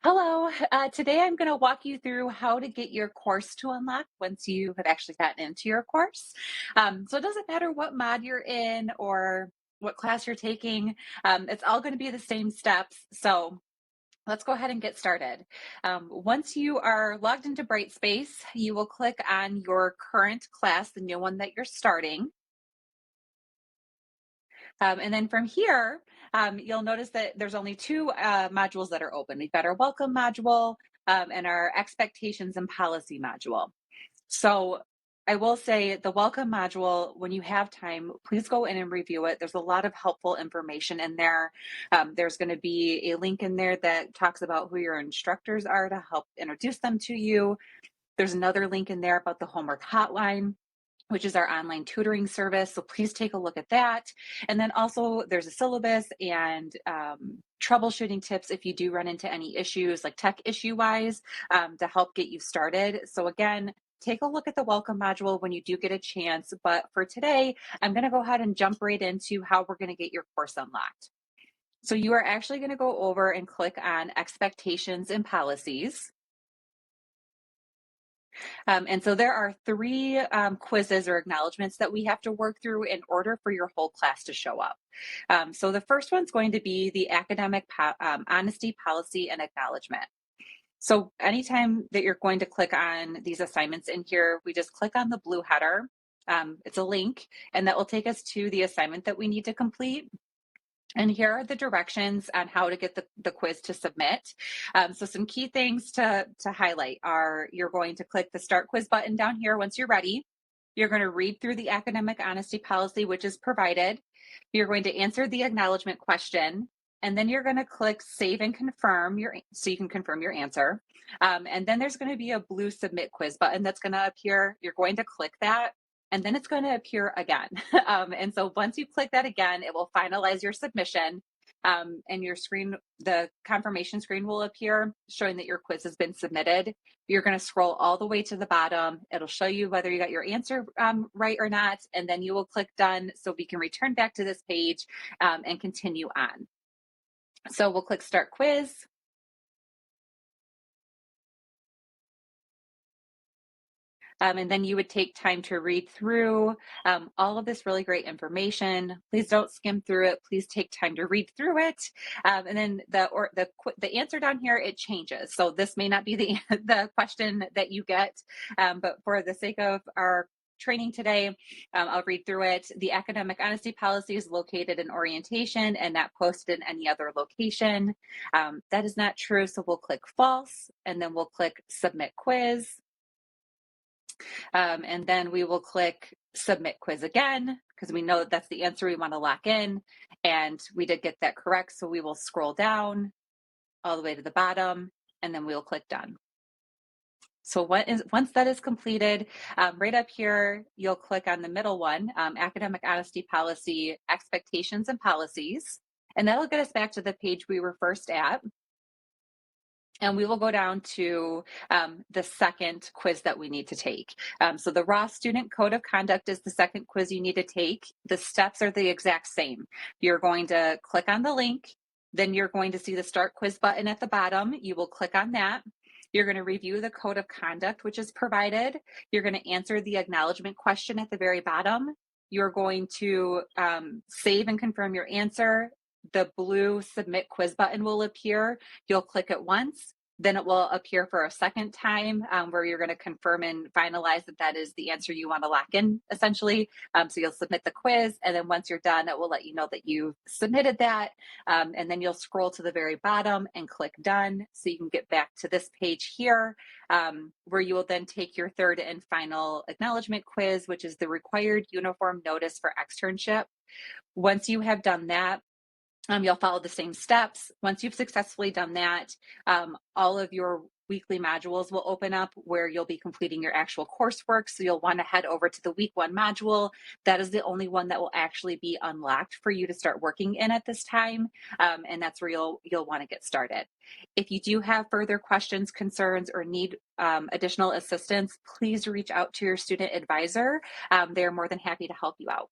Hello. Today I'm going to walk you through how to get your course to unlock once you have actually gotten into your course. So it doesn't matter what mod you're in or what class you're taking, it's all going to be the same steps. So let's go ahead and get started. Once you are logged into Brightspace, you will click on your current class, the new one that you're starting. And then from here, you'll notice that there's only two modules that are open. We've got our welcome module and our expectations and policy module. So I will say the welcome module, when you have time, please go in and review it. There's a lot of helpful information in there. There's going to be a link in there that talks about who your instructors are to help introduce them to you. There's another link in there about the homework hotline, which is our online tutoring service. So please take a look at that. And then also there's a syllabus and troubleshooting tips if you do run into any issues, like tech issue wise, to help get you started. So again, take a look at the welcome module when you do get a chance. But for today, I'm going to go ahead and jump right into how we're going to get your course unlocked. So you are actually going to go over and click on expectations and policies. And so there are three quizzes or acknowledgements that we have to work through in order for your whole class to show up. So the first one's going to be the academic honesty policy and acknowledgement. So anytime that you're going to click on these assignments in here, we just click on the blue header. It's a link, and that will take us to the assignment that we need to complete. And here are the directions on how to get the quiz to submit. So some key things to highlight are you're going to click the Start Quiz button down here once you're ready. You're going to read through the academic honesty policy, which is provided. You're going to answer the acknowledgement question, and then you're going to click Save and Confirm so you can confirm your answer. And then there's going to be a blue Submit Quiz button that's going to appear. You're going to click that, and then it's going to appear again. And so once you click that again, it will finalize your submission, and your screen, the confirmation screen will appear showing that your quiz has been submitted. You're going to scroll all the way to the bottom. It'll show you whether you got your answer right or not, and then you will click Done so we can return back to this page and continue on. So we'll click Start Quiz. And then you would take time to read through all of this really great information. Please don't skim through it. Please take time to read through it. And then the answer down here, it changes. So this may not be the question that you get, but for the sake of our training today, I'll read through it. The academic honesty policy is located in orientation and not posted in any other location. That is not true. So we'll click false, and then we'll click submit quiz. And then we will click Submit Quiz again, because we know that that's the answer we want to lock in. And we did get that correct. So we will scroll down all the way to the bottom, and then we'll click Done. So once that is completed, right up here, you'll click on the middle one, Academic Honesty Policy, Expectations and Policies. And that'll get us back to the page we were first at. And we will go down to the second quiz that we need to take. So the raw student code of conduct is the second quiz you need to take. The steps are the exact same. You're going to click on the link, then you're going to see the Start Quiz button at the bottom. You will click on that. You're going to review the code of conduct, which is provided. You're going to answer the acknowledgement question at the very bottom. You're going to save and confirm your answer. The blue Submit Quiz button will appear. You'll click it once, then it will appear for a second time where you're going to confirm and finalize that that is the answer you want to lock in, essentially. So you'll submit the quiz, and then once you're done, it will let you know that you've submitted that. And then you'll scroll to the very bottom and click Done so you can get back to this page here, where you will then take your third and final acknowledgement quiz, which is the required uniform notice for externship. Once you have done that, you'll follow the same steps. Once you've successfully done that, all of your weekly modules will open up where you'll be completing your actual coursework. So you'll want to head over to the week one module. That is the only one that will actually be unlocked for you to start working in at this time. And that's where you'll want to get started. If you do have further questions, concerns, or need additional assistance, please reach out to your student advisor. They're more than happy to help you out.